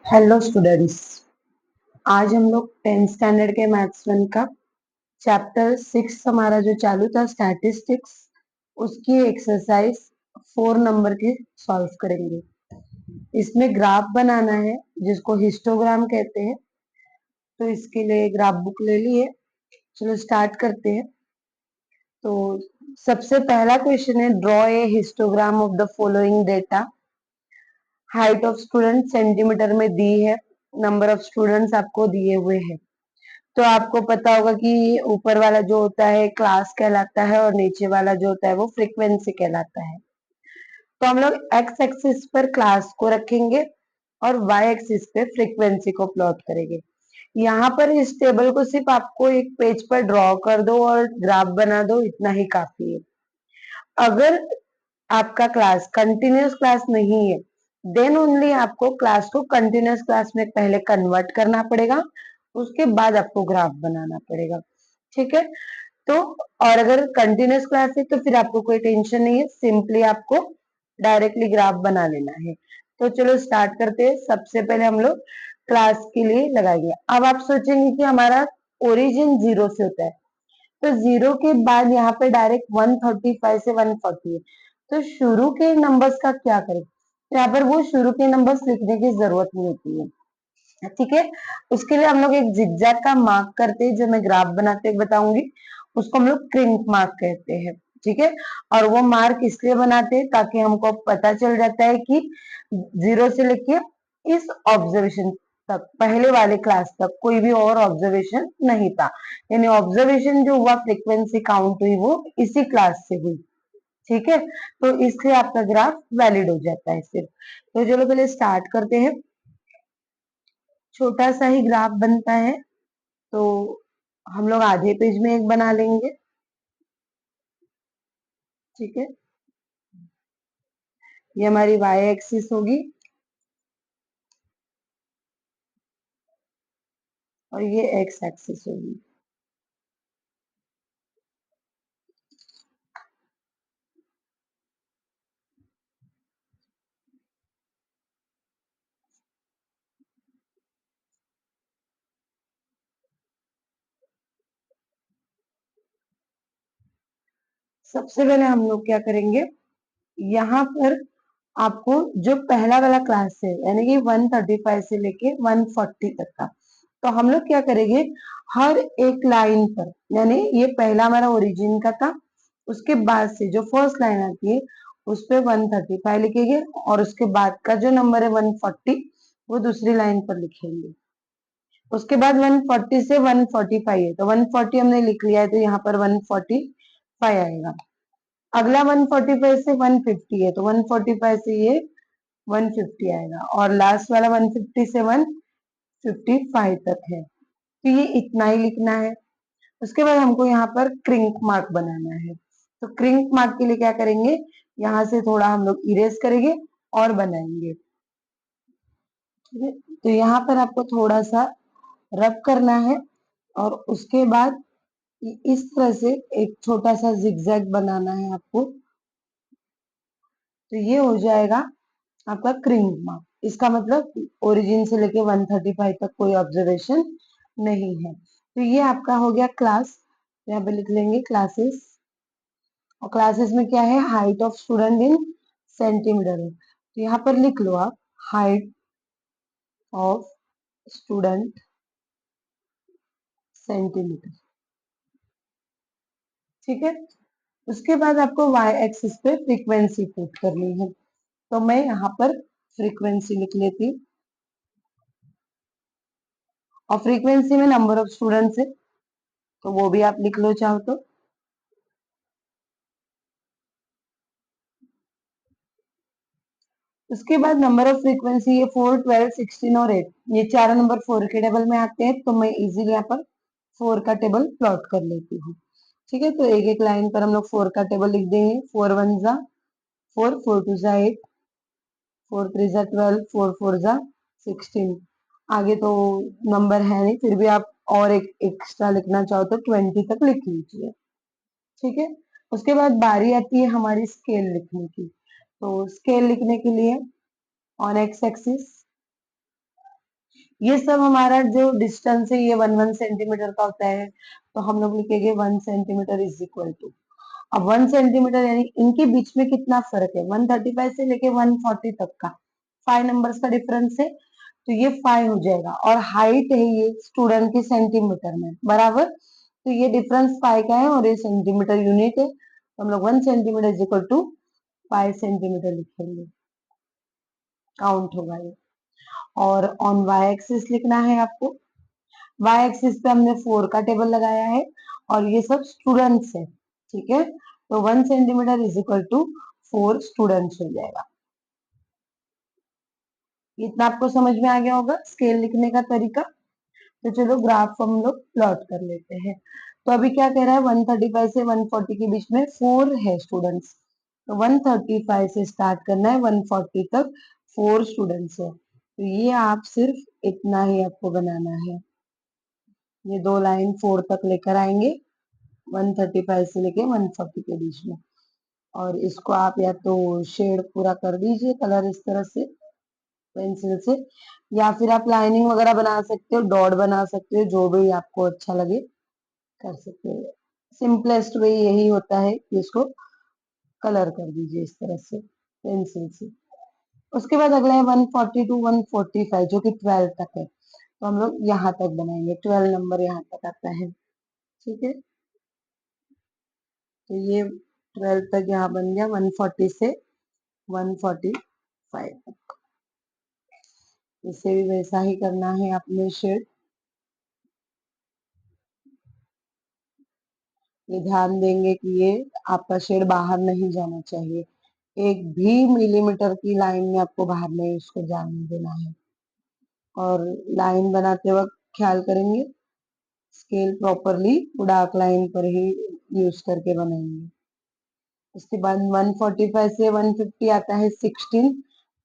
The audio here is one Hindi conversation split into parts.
Hello students. आज हम लोग 10th स्टैंडर्ड के मैथ्स 1 का चैप्टर 6 हमारा जो चालू था स्टैटिस्टिक्स, उसकी एक्सरसाइज 4 नंबर की सॉल्व करेंगे। इसमें ग्राफ बनाना है जिसको हिस्टोग्राम कहते हैं। तो इसके लिए ग्राफ बुक ले लिए। चलो स्टार्ट करते हैं। तो सबसे पहला क्वेश्चन है, draw a histogram of the following data. Height of student centimetre में दी है, नंबर ऑफ स्टूडेंट्स आपको दिए हुए हैं। तो आपको पता होगा कि ऊपर वाला जो होता है क्लास कहलाता है और नीचे वाला जो होता है वो फ्रीक्वेंसी कहलाता है। तो हम लोग एक्स एक्सिस पर क्लास को रखेंगे और वाई एक्सिस पे फ्रीक्वेंसी को प्लॉट करेंगे। यहाँ पर इस टेबल को सिर्फ आपको एक पेज पर ड्रॉ कर दो और ग्राफ बना दो, इतना ही काफी है। अगर आपका क्लास कंटिन्यूअस क्लास नहीं है, देन ओनली आपको क्लास को कंटिन्यूअस क्लास में पहले कन्वर्ट करना पड़ेगा, उसके बाद आपको ग्राफ बनाना पड़ेगा। ठीक है। तो और अगर कंटिन्यूअस क्लास है तो फिर आपको कोई टेंशन नहीं है, सिंपली आपको डायरेक्टली ग्राफ बना लेना है। तो चलो स्टार्ट करते हैं। सबसे पहले हम लोग क्लास के लिए लगाएंगे। अब आप सोचेंगे कि हमारा ओरिजिन 0 से होता है, तो 0 के बाद यहाँ पे डायरेक्ट 135 से 140 है, तो शुरू के नंबर्स का क्या करें। यहाँ पर वो शुरू के नंबर्स लिखने की जरूरत नहीं होती है। ठीक है। उसके लिए हम लोग एक जिगजैग का मार्क करते हैं, जो मैं ग्राफ बनाते हुए बताऊंगी। उसको हम लोग क्रिंक मार्क कहते हैं। ठीक है। और वो मार्क इसलिए बनाते हैं ताकि हमको पता चल जाता है कि 0 से लेके इस ऑब्जर्वेशन तक, पहले वाले क्लास तक कोई भी और ऑब्जर्वेशन नहीं था, यानी ऑब्जर्वेशन जो हुआ, फ्रीक्वेंसी काउंट हुई, वो इसी क्लास से हुई। ठीक है। तो इसलिए आपका ग्राफ वैलिड हो जाता है सिर्फ। तो चलो पहले स्टार्ट करते हैं। छोटा सा ही ग्राफ बनता है, तो हम लोग आधे पेज में एक बना लेंगे। ठीक है। ये हमारी वाई एक्सिस होगी और ये एक्स एक्सिस होगी। सबसे पहले हम लोग क्या करेंगे, यहाँ पर आपको जो पहला वाला क्लास है, यानी कि 135 से लेके 140 तक का, तो हम लोग क्या करेंगे, हर एक लाइन पर, यानी ये पहला हमारा ओरिजिन का था, उसके बाद से जो फर्स्ट लाइन आती है उस पे 135 लिखेंगे और उसके बाद का जो नंबर है 140 वो दूसरी लाइन पर लिखेंगे। उसके बाद 140 से 145 है, तो 140 हमने लिख लिया है, तो यहाँ पर 145 आएगा। अगला 145 से 150 है, तो 145 से ये 150 आएगा और लास्ट वाला 150 से 155 तक है। तो ये इतना ही लिखना है। उसके बाद हमको यहाँ पर क्रिंक मार्क बनाना है। तो क्रिंक मार्क के लिए क्या करेंगे, यहाँ से थोड़ा हम लोग इरेज करेंगे और बनाएंगे। ठीक है। तो यहाँ पर आपको थोड़ा सा रब करना है और उसके बाद इस तरह से एक छोटा सा जिगजैग बनाना है आपको। तो ये हो जाएगा आपका क्रिंक मार्क। इसका मतलब ओरिजिन से लेके 135 तक कोई ऑब्जर्वेशन नहीं है। तो ये आपका हो गया क्लास। यहाँ पे लिख लेंगे क्लासेस, और क्लासेस में क्या है, height of student in centimetre है, तो यहाँ पर लिख लो आप हाइट ऑफ स्टूडेंट सेंटीमीटर। ठीक है। उसके बाद आपको वाई एक्सिस पे फ्रीक्वेंसी पुट करनी है, तो मैं यहाँ पर फ्रीक्वेंसी लिख लेती हूँ और फ्रीक्वेंसी में नंबर ऑफ स्टूडेंट्स है, तो वो भी आप लिख लो चाहो तो। उसके बाद नंबर ऑफ फ्रीक्वेंसी, ये 4, 12, 16 और 8, ये चार नंबर 4 के टेबल में आते हैं, तो मैं इजीली यहाँ पर 4 का टेबल प्लॉट कर लेती हूँ। ठीक है। तो एक एक लाइन पर हम लोग 4 का टेबल लिख देंगे। 4 1 जा 4, 4 2 जा 8, 4 3 जा 12, 4 4 जा 16। आगे तो नंबर है नहीं, फिर भी आप और एक एक्स्ट्रा लिखना चाहो तो 20 तक लिख लीजिए। ठीक है। उसके बाद बारी आती है हमारी स्केल लिखने की। तो स्केल लिखने के लिए ऑन एक्स एक्सिस ये सब हमारा जो डिस्टेंस है ये 1 1 सेंटीमीटर का होता है, तो हम लोग लिखेंगे 1 सेंटीमीटर इज इक्वल टू, अब 1 सेंटीमीटर यानी इनके बीच में कितना फर्क है, 135 से लेके 140 तक का 5 नंबर्स का डिफरेंस है, तो ये 5 हो जाएगा। और हाइट है ये स्टूडेंट की सेंटीमीटर में, बराबर, तो ये डिफरेंस 5 का है और ये सेंटीमीटर यूनिट है, तो हम लोग 1 centimetre is equal to 5 centimetre लिखेंगे, काउंट होगा ये। और ऑन वाई एक्सिस लिखना है आपको, वाई एक्सिस पे हमने 4 का टेबल लगाया है और ये सब स्टूडेंट्स है, ठीक है, तो 1 centimetre is equal to 4 students हो जाएगा। इतना आपको समझ में आ गया होगा स्केल लिखने का तरीका। तो चलो ग्राफ हम लोग प्लॉट कर लेते हैं। तो अभी क्या कह रहा है, 135 से 140 के बीच में 4 है स्टूडेंट्स, तो 135 से स्टार्ट करना है 140 तक 4 स्टूडेंट्स है, तो ये आप सिर्फ इतना ही आपको बनाना है, ये 2 लाइन 4 तक लेकर आएंगे 135 से लेके 140 के बीच में, और इसको आप या तो शेड पूरा कर दीजिए कलर इस तरह से पेंसिल से, या फिर आप लाइनिंग वगैरह बना सकते हो, डॉट बना सकते हो, जो भी आपको अच्छा लगे कर सकते हो। सिंपलेस्ट वे यही होता है कि इसको कलर कर दीजिए इस तरह से पेंसिल से। उसके बाद अगला है 140 टू 145 जो कि 12 तक है, तो हम लोग यहाँ तक बनाएंगे, 12 नंबर यहाँ तक आता है, ठीक है, तो ये 12 तक यहाँ बन गया, 140 से 145 तक। इसे भी वैसा ही करना है आपने शेड। ये ध्यान देंगे कि ये आपका शेड बाहर नहीं जाना चाहिए, एक भी मिलीमीटर की लाइन में आपको बाहर नहीं उसको जाने देना है, और लाइन बनाते वक्त ख्याल करेंगे स्केल प्रॉपरली डार्क लाइन पर ही यूज करके बनाएंगे। उसके बाद 145 से 150 आता है 16,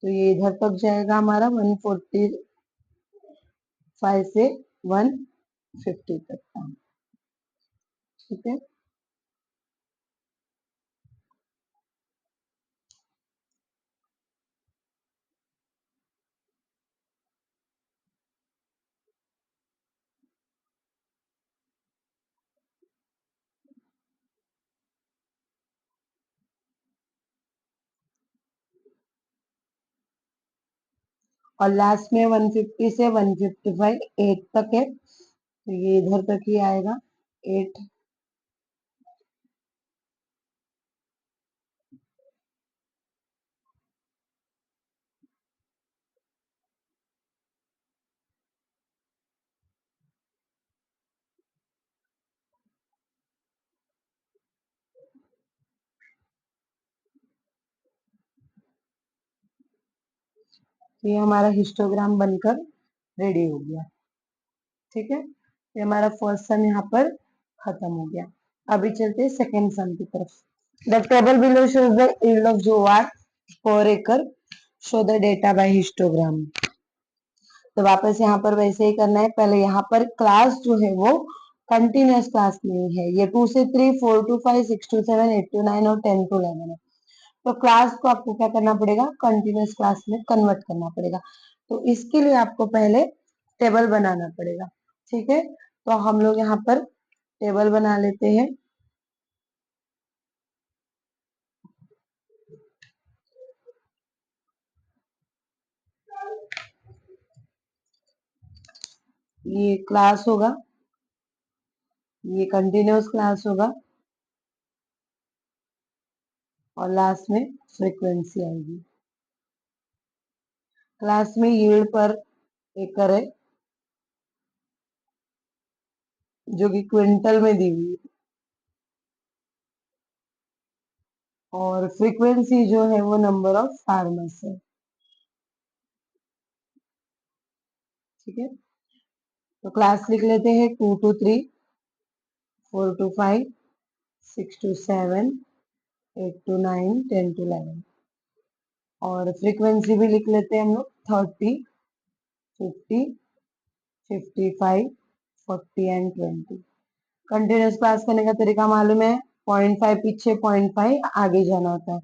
तो ये इधर तक जाएगा हमारा 145 से 150 तक का, ठीक है। और लास्ट में 150 से 155 8 तक है, तो ये इधर तक ही आएगा 8। तो ये हमारा हिस्टोग्राम बनकर रेडी हो गया, ठीक है, ये हमारा फर्स्ट सम यहाँ पर खत्म हो गया। अभी चलते हैं सेकेंड सम की तरफ। The table below shows the yield of jowar per acre, show the data by histogram. तो वापस यहाँ पर वैसे ही करना है, पहले यहाँ पर क्लास जो है वो कंटिन्यूअस क्लास नहीं है, ये 2 से 3 4 to 5 6 to 7 8 to 9 और 10 to 11 है, तो क्लास को आपको क्या करना पड़ेगा, कंटिन्यूअस क्लास में कन्वर्ट करना पड़ेगा। तो इसके लिए आपको पहले टेबल बनाना पड़ेगा, ठीक है, तो हम लोग यहाँ पर टेबल बना लेते हैं। ये क्लास होगा, ये कंटिन्यूअस क्लास होगा, और लास्ट में फ्रीक्वेंसी आएगी। क्लास में यील्ड पर एकड़ है जो कि क्विंटल में दी हुई है, और फ्रीक्वेंसी जो है वो नंबर ऑफ फार्मर्स है, ठीक है। तो क्लास लिख लेते हैं 2 to 3 4 to 5 6 to 7 8 to 9 10 to 11, और फ्रीक्वेंसी भी लिख लेते हैं हम लोग 30 50 55 40 एंड 20। कंटिन्यूअस क्लास करने का तरीका मालूम है, 0.5 पीछे 0.5 आगे जाना होता है,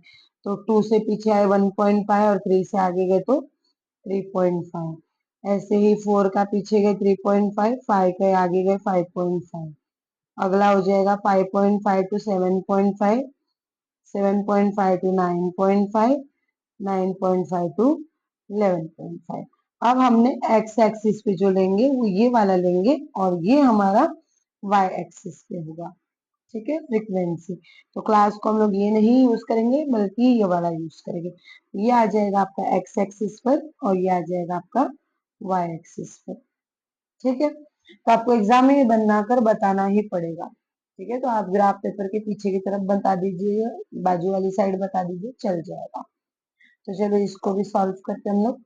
तो 2 से पीछे आए 1.5 और 3 से आगे गए तो 3.5। ऐसे ही 4 का पीछे गए 3.5, 5 के आगे गए 5.5। अगला हो जाएगा 5.5 टू 7.5, 7.5 टू 9.5, 9.5 टू 11.5। अब हमने एक्स एक्सिस पे जो लेंगे वो ये वाला लेंगे और ये हमारा वाई एक्सिस पे होगा। ठीक है, फ्रीक्वेंसी। तो क्लास को हम लोग ये नहीं यूज करेंगे बल्कि ये वाला यूज करेंगे। ये आ जाएगा आपका एक्स एक्सिस पर और ये आ जाएगा आपका वाई एक्सिस पर। ठीक है, तो आपको एग्जाम में ये बनाकर बताना ही पड़ेगा। ठीक है, तो आप ग्राफ पेपर के पीछे की तरफ बता दीजिए, बाजू वाली साइड बता दीजिए, चल जाएगा। तो चलो इसको भी सॉल्व करते हैं हम लोग।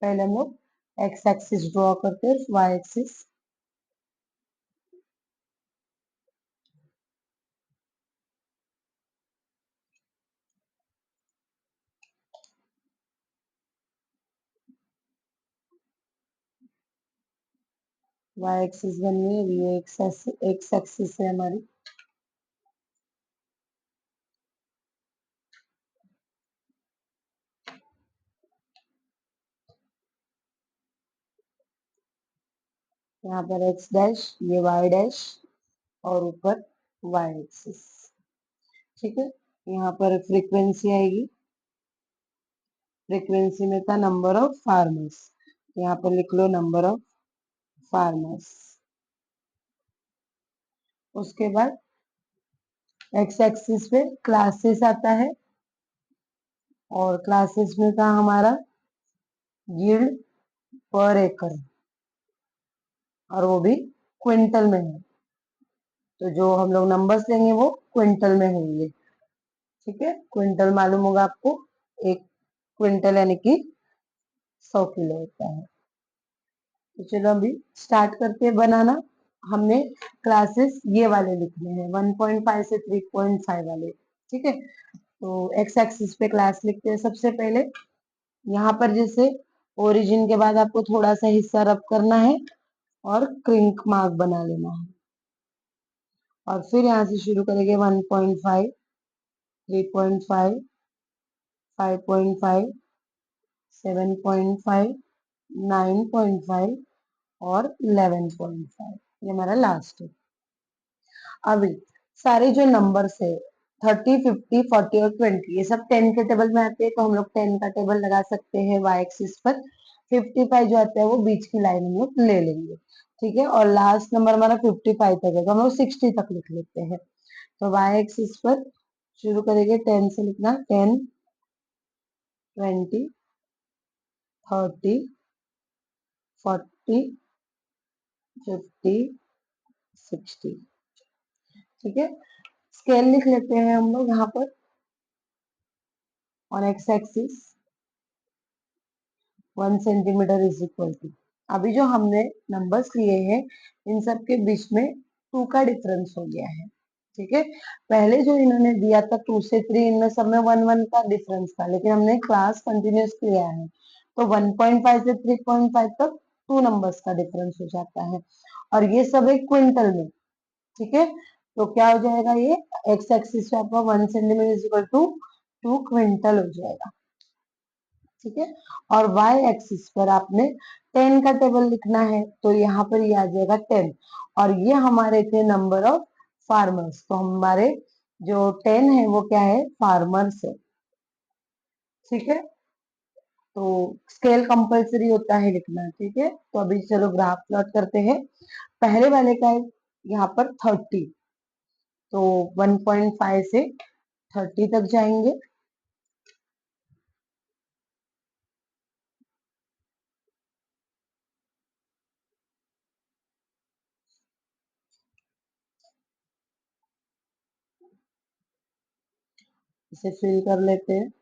पहले हम लोग एक्स एक्सिस ड्रॉ करते हैं, वाई एक्सिस। वाई एक्सिस बन गई, ये एक्स एक्सिस है हमारी। यहाँ पर एक्स डैश, ये वाई डैश और ऊपर वाई एक्सिस। ठीक है, यहाँ पर फ्रीक्वेंसी आएगी। फ्रीक्वेंसी में था नंबर ऑफ फार्मर्स, यहाँ पर लिख लो नंबर ऑफ फार्मर्स। उसके बाद एक्स एक्सिस पे क्लासेस आता है और क्लासेस में था हमारा यील्ड पर एकड़ और वो भी क्विंटल में है। तो जो हम लोग नंबर्स लेंगे वो क्विंटल में होंगे। ठीक है, क्विंटल मालूम होगा आपको, एक क्विंटल यानी कि 100 किलो होता है। तो चलो अभी स्टार्ट करते हैं बनाना। हमने क्लासेस ये वाले लिखने हैं 1.5 से 3.5 वाले। ठीक है, तो एक्स एक्सिस पे क्लास लिखते हैं सबसे पहले। यहाँ पर जैसे ओरिजिन के बाद आपको थोड़ा सा हिस्सा रब करना है और क्रिंक मार्क बना लेना है और फिर यहाँ से शुरू करेंगे 1.5, 3.5, 5.5, 7.5, 9.5 और 11.5। ये हमारा लास्ट है। अभी सारे जो नंबर्स है 30, 50, 40 और 20 ये सब 10 के टेबल में आते हैं, तो हम लोग 10 का टेबल लगा सकते हैं वाई एक्सिस पर। 55 जो आता है वो बीच की लाइन हम लोग ले लेंगे। ठीक है, और लास्ट नंबर हमारा 55 तक है तो हम लोग 60 तक लिख लेते हैं। तो वाई एक्सिस पर शुरू करेंगे 10 से लिखना, 10, 20, 30, 40, 50, 60। ठीक है, स्केल लिख लेते हैं हम लोग यहाँ पर on X axis 1 centimetre is equal to. अभी जो हमने नंबर्स लिए हैं इन सब के बीच में 2 का डिफरेंस हो गया है। ठीक है, पहले जो इन्होंने दिया था 2 से 3, इनमें सब में 1 1 का डिफरेंस था, लेकिन हमने क्लास कंटिन्यूस लिया है तो 1.5 से 3.5 तक 2 नंबर्स का डिफरेंस हो जाता है और ये सब एक क्विंटल में। ठीक है, तो क्या हो जाएगा, ये एक्स एक्सिस पे आपका 1 centimetre is equal to 2 quintal हो जाएगा। ठीक है, और वाई एक्सिस पर आपने 10 का टेबल लिखना है तो यहाँ पर ये आ जाएगा 10 और ये हमारे थे नंबर ऑफ फार्मर्स, तो हमारे जो 10 है वो क्या है, फार्मर्स है। ठीक है, तो स्केल कंपलसरी होता है लिखना। ठीक है, तो अभी चलो ग्राफ प्लॉट करते हैं। पहले वाले का है यहाँ पर 30, तो 1.5 से 30 तक जाएंगे। इसे फिल कर लेते हैं।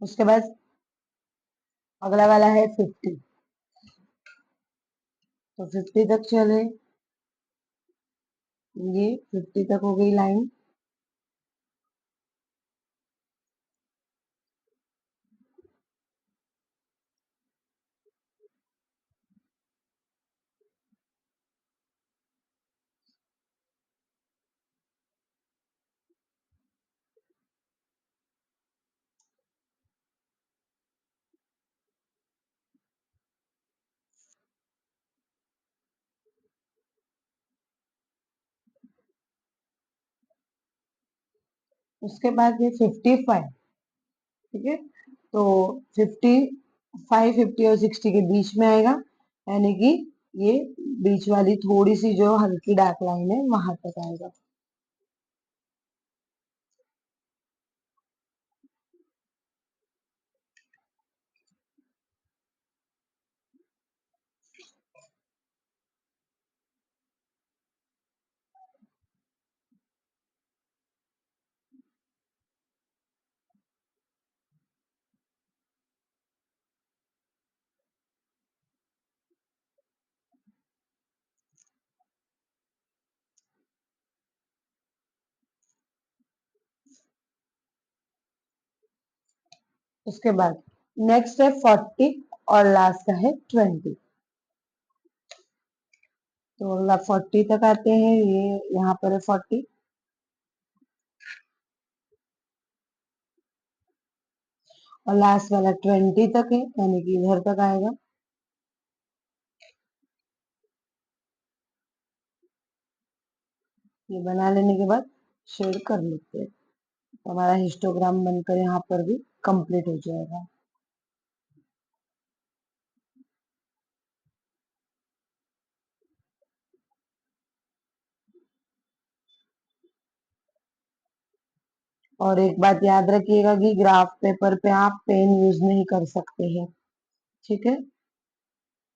उसके बाद अगला वाला है 50, तो 50 तक चले। ये 50 तक हो गई लाइन। उसके बाद ये 55, ठीक है। तो 55, 50 और 60 के बीच में आएगा, यानी कि ये बीच वाली थोड़ी सी जो हल्की डार्क लाइन है वहां तक आएगा। उसके बाद नेक्स्ट है 40 और लास्ट का है 20। तो 40 तक आते हैं, ये यहाँ पर है 40, और लास्ट वाला 20 तक है, यानी कि इधर तक आएगा। ये बना लेने के बाद शेड कर लेते हैं, तो हमारा हिस्टोग्राम बनकर यहाँ पर भी कंप्लीट हो जाएगा। और एक बात याद रखिएगा कि ग्राफ पेपर पे आप पेन यूज नहीं कर सकते हैं, ठीक है।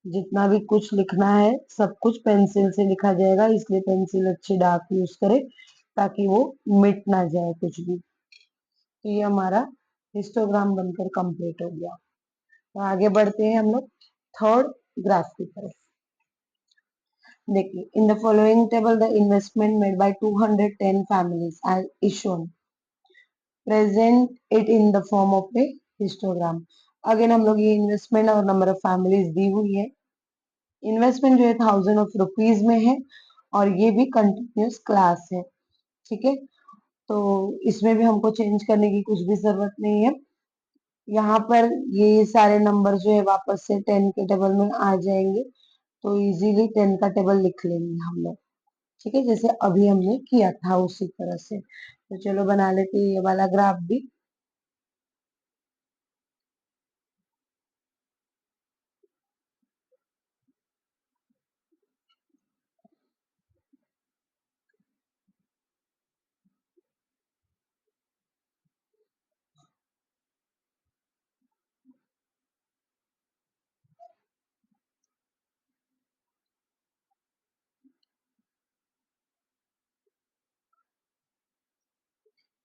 जितना भी कुछ लिखना है सब कुछ पेंसिल से लिखा जाएगा, इसलिए पेंसिल अच्छी डार्क यूज करें ताकि वो मिट ना जाए कुछ भी। तो ये हमारा हिस्टोग्राम बनकर कंप्लीट हो गया। तो आगे बढ़ते हैं हम लोग थर्ड ग्राफ की तरफ। देखिए, in the following table the investment made by 210 families is shown, present it in the form of A histogram. Again हम लोग ये इन्वेस्टमेंट और नंबर ऑफ फैमिलीज दी हुई है। इन्वेस्टमेंट जो है 1000 रुपीज में है, और ये भी कंटिन्यूस क्लास है, ठीक है। तो इसमें भी हमको चेंज करने की कुछ भी जरूरत नहीं है। यहाँ पर ये सारे नंबर जो है वापस से 10 के टेबल में आ जाएंगे, तो इजीली 10 का टेबल लिख लेंगे हम लोग, ठीक है, जैसे अभी हमने किया था उसी तरह से। तो चलो बना लेते हैं ये वाला ग्राफ भी।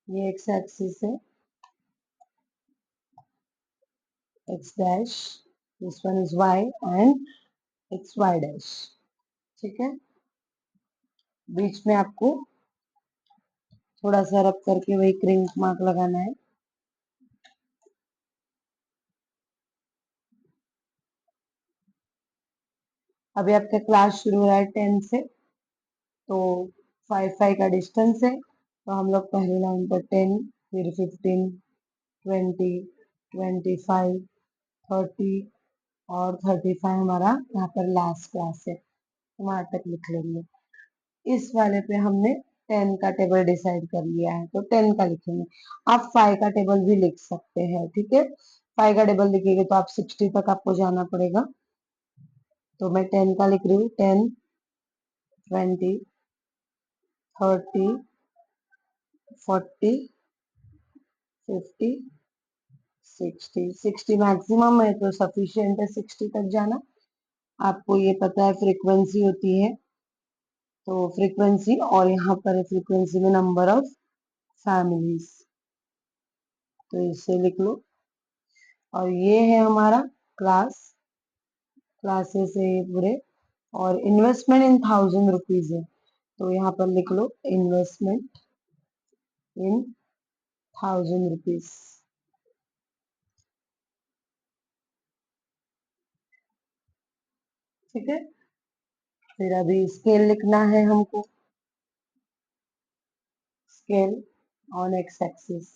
ये एक्स एक्सिस है, X dash, this one is Y and X Y dash, ठीक है। बीच में आपको थोड़ा सा रब करके वही क्रिंक मार्क लगाना है। अभी आपका क्लास शुरू हो रहा है 10 से, तो 5 का डिस्टेंस है, तो हम लोग पहली लाइन पर 10, फिर 15, 20, 25, 30 और 35 हमारा यहाँ पर लास्ट क्लास है, वहां तक लिख लेंगे। इस वाले पे हमने 10 का टेबल डिसाइड कर लिया है, तो 10 का लिखेंगे। आप 5 का टेबल भी लिख सकते हैं, ठीक है। 5 का टेबल लिखेंगे तो आप 60 तक आपको जाना पड़ेगा। तो मैं 10 का लिख रही हूँ, 10, 20, 30, 40, 50, 60। 60 मैक्सिमम है तो सफिशियंट है 60 तक जाना। आपको ये पता है फ्रीक्वेंसी होती है, तो फ्रीक्वेंसी और यहाँ पर है फ्रीक्वेंसी में नंबर ऑफ फैमिलीज, तो इसे लिख लो। और ये है हमारा क्लास, क्लासेस है ये पूरे, और इन्वेस्टमेंट इन 1000 रुपीज है, तो यहाँ पर लिख लो इन्वेस्टमेंट इन 1000 रुपीज, ठीक है। फिर अभी स्केल लिखना है हमको, scale on X axis.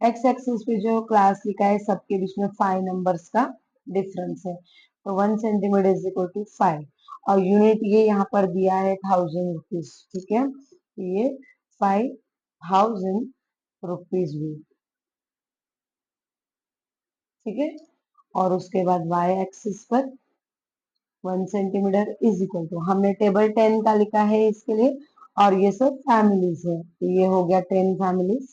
X axis पे जो क्लास लिखा है सबके बीच में 5 नंबर्स का डिफरेंस है, तो 1 सेंटीमीटर इज इक्वल टू 5, और यूनिट ये यहाँ पर दिया है 1000 रुपीज, ठीक है। तो ये 5 1000 रुपीज हुई। ठीक है, और उसके बाद वाई एक्सिस पर 1 सेंटीमीटर इज इक्वल टू, हमने टेबल 10 का लिखा है इसके लिए, और ये सब फैमिलीज है, तो ये हो गया 10 फैमिलीज।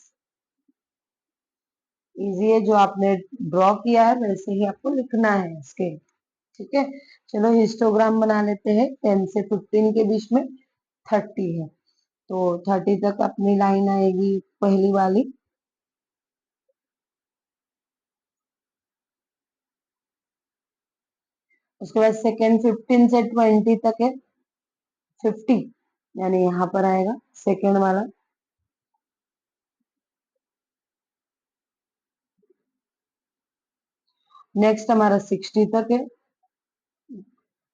इजी है, जो आपने ड्रॉ किया है वैसे ही आपको लिखना है इसके। ठीक है, चलो हिस्टोग्राम बना लेते हैं। 10 से 15 के बीच में 30 है, तो 30 तक अपनी लाइन आएगी पहली वाली। उसके बाद सेकेंड 15 से 20 तक है 50, यानी यहाँ पर आएगा सेकेंड वाला। नेक्स्ट हमारा 60 तक है,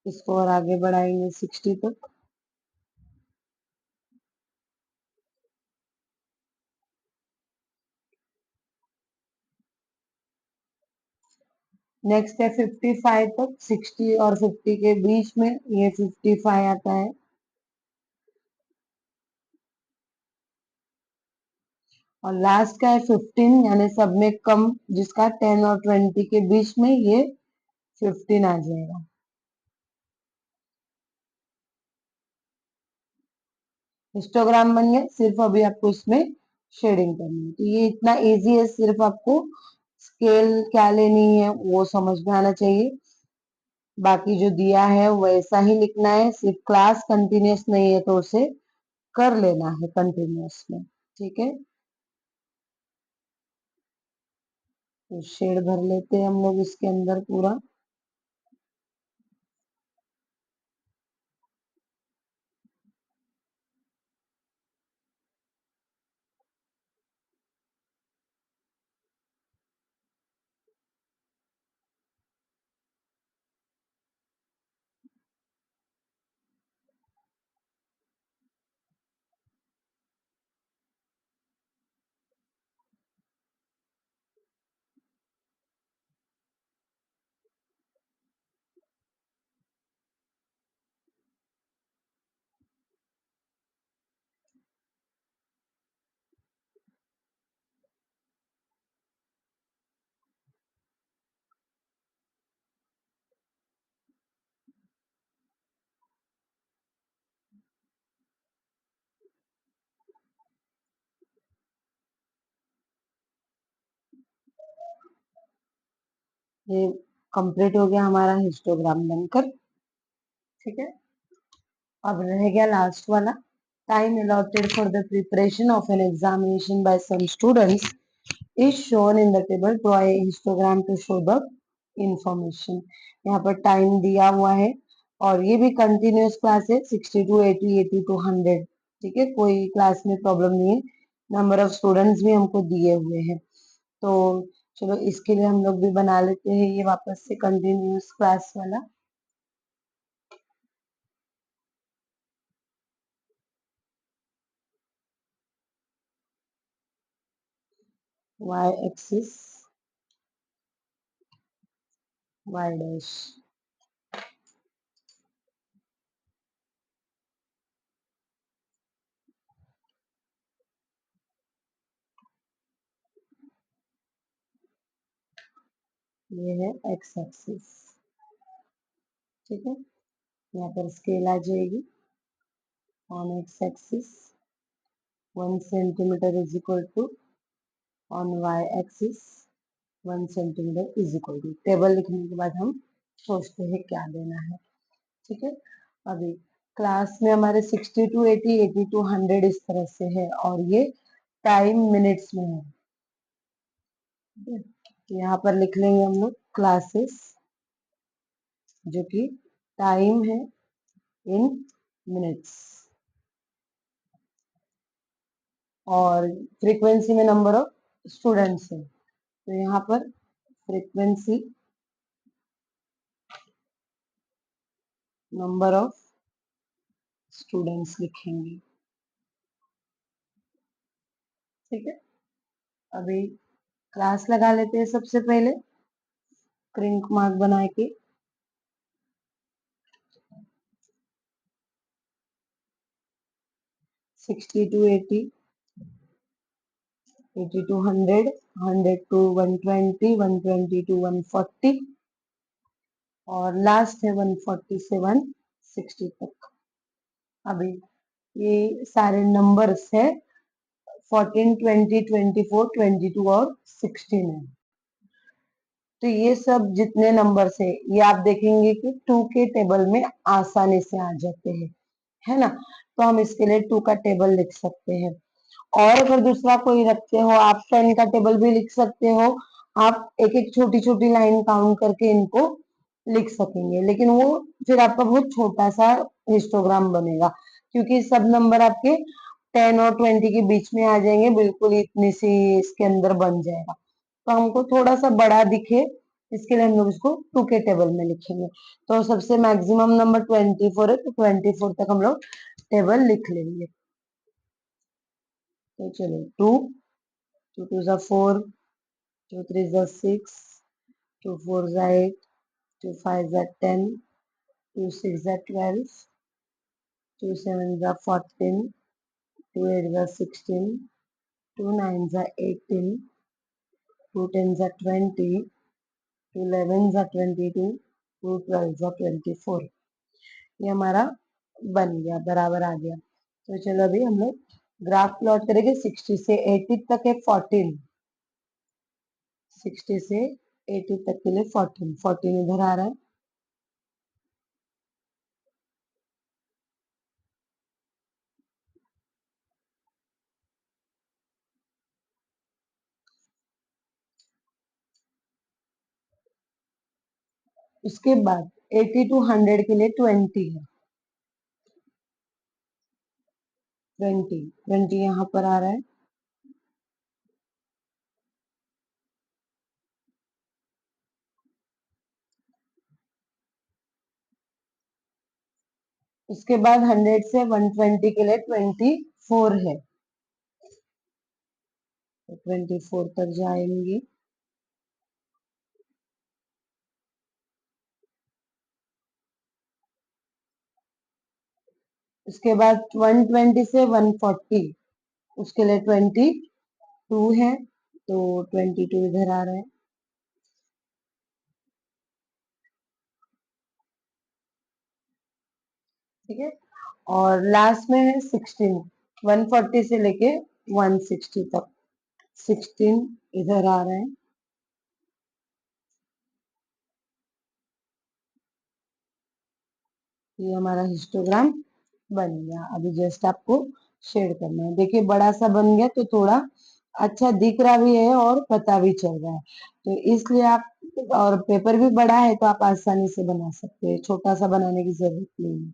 इसको और आगे बढ़ाएंगे 60 तक। नेक्स्ट है 55 तक, 60 और 50 के बीच में ये 55 आता है। और लास्ट का है 15, यानी सब में कम, जिसका 10 और 20 के बीच में ये 15 आ जाएगा। हिस्टोग्राम बन गया, सिर्फ अभी आपको इसमें शेडिंग करनी है। तो ये इतना इजी है, सिर्फ आपको स्केल क्या लेनी है वो समझ में आना चाहिए। बाकी जो दिया है वैसा ही लिखना है, सिर्फ क्लास कंटिन्यूस नहीं है तो उसे कर लेना है कंटिन्यूस में। ठीक है, तो शेड भर लेते हैं हम लोग इसके अंदर पूरा। ये कंप्लीट हो गया हमारा हिस्टोग्राम बनकर। ठीक है, अब रह गया लास्ट वाला। Time allotted for the preparation of an examination by some students is shown in the table. Draw a histogram to show the information. यहाँ पर टाइम दिया हुआ है, और ये भी कंटिन्यूस क्लास है, 60 to 80, 80 to 100। ठीक है, कोई क्लास में प्रॉब्लम नहीं है। नंबर ऑफ स्टूडेंट्स भी हमको दिए हुए हैं, तो चलो इसके लिए हम लोग भी बना लेते हैं ये वापस से कंटिन्यूस क्लास वाला। y एक्सिस, y डैश, ये है x एक्सिस। ठीक है, यहाँ पर स्केल आ जाएगी on x axis 1 centimetre is equal to, on y axis 1 centimetre is equal to. Table लिखने के बाद हम सोचते हैं क्या देना है। ठीक है, अभी क्लास में हमारे 60 टू 80, 80 टू 100 इस तरह से है, और ये टाइम मिनट्स में है। तो यहाँ पर लिख लेंगे हम लोग क्लासेस, जो कि टाइम है इन मिनट्स, और फ्रीक्वेंसी में नंबर ऑफ स्टूडेंट्स है, तो यहाँ पर फ्रीक्वेंसी नंबर ऑफ स्टूडेंट्स लिखेंगे। ठीक है, अभी क्लास लगा लेते हैं सबसे पहले क्रिंक मार्क बना के। 60 to 80 80 to 100, 100 to 120, 120 to 140 और लास्ट है 140 से 160 तक। अभी ये सारे नंबर्स है 14, 20, 24, 22 और 16 है। तो ये सब जितने नंबर्स है ये आप देखेंगे कि 2 के टेबल में आसानी से आ जाते हैं, है ना। तो हम इसके लिए 2 का टेबल लिख सकते हैं। और अगर दूसरा कोई रखते हो आप 10 का टेबल भी लिख सकते हो। आप एक एक छोटी छोटी लाइन काउंट करके इनको लिख सकेंगे, लेकिन वो फिर आपका बहुत छोटा सा हिस्टोग्राम बनेगा, क्योंकि सब नंबर आपके 10 और 20 के बीच में आ जाएंगे, बिल्कुल इतनी सी इसके अंदर बन जाएगा। तो हमको थोड़ा सा बड़ा दिखे इसके लिए हम लोग इसको 2 के टेबल में लिखेंगे। तो सबसे मैक्सिमम नंबर 24 है, तो 24 तक हम लोग टेबल लिख लेंगे। तो चलो 2, 2 2 जा 4, 2 3 जा 6, 2 4 जा 8, 2 5 जा 10, 2 6 जा 12, 2 7 जा 14, 2 8 जा 16, 2 9 जा 18, 2 10 जा 20, 2 11 जा 22, 2 12 जा 24। ये हमारा बन गया, बराबर आ गया। तो चलो अभी हम लोग ग्राफ प्लॉट करेंगे। 60 से 80 तक है 14, 60 से 80 तक के लिए 14, 14 इधर आ रहा है। उसके बाद 80 टू 100 के लिए 20 है, 20 20 यहाँ पर आ रहा है। उसके बाद 100 से 120 के लिए 24 है, तो 24 तक जाएंगे। उसके बाद 120 से 140 उसके लिए 22 है, तो 22 इधर आ रहा है। ठीक है, और लास्ट में है 16, 140 से लेके 160 तक, 16 इधर आ रहा है। ये हमारा हिस्टोग्राम बन गया। अभी जस्ट आपको शेयर करना है। देखिए बड़ा सा बन गया, तो थोड़ा अच्छा दिख रहा भी है और पता भी चल रहा है, तो इसलिए आप, और पेपर भी बड़ा है तो आप आसानी से बना सकते हैं, छोटा सा बनाने की जरूरत नहीं है।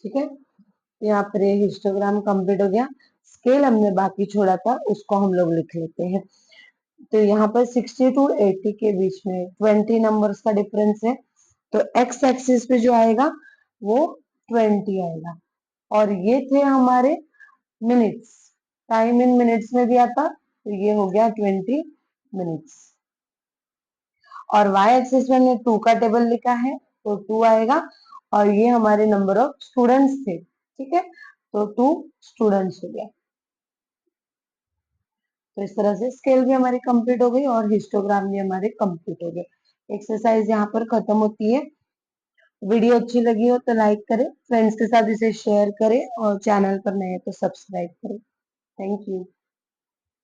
ठीक है, यहाँ पर ये हिस्टोग्राम कंप्लीट हो गया। स्केल हमने बाकी छोड़ा था, उसको हम लोग लिख लेते हैं। तो यहाँ पर 60 टू 80 के बीच में 20 नंबर्स का डिफरेंस है, तो एक्स एक्सिस पे जो आएगा वो 20 आएगा। और ये थे हमारे मिनट्स, टाइम इन मिनट्स में दिया था, तो ये हो गया 20 मिनट्स। और वाई एक्सिस में हमने 2 का टेबल लिखा है, तो 2 आएगा। और ये हमारे नंबर ऑफ स्टूडेंट्स थे, ठीक है, तो 2 स्टूडेंट्स हो गया। तो इस तरह से स्केल भी हमारी कंप्लीट हो गई और हिस्टोग्राम भी हमारे कंप्लीट हो गए। एक्सरसाइज यहाँ पर खत्म होती है। वीडियो अच्छी लगी हो तो लाइक करें, फ्रेंड्स के साथ इसे शेयर करें और चैनल पर नए तो सब्सक्राइब करें। Thank you.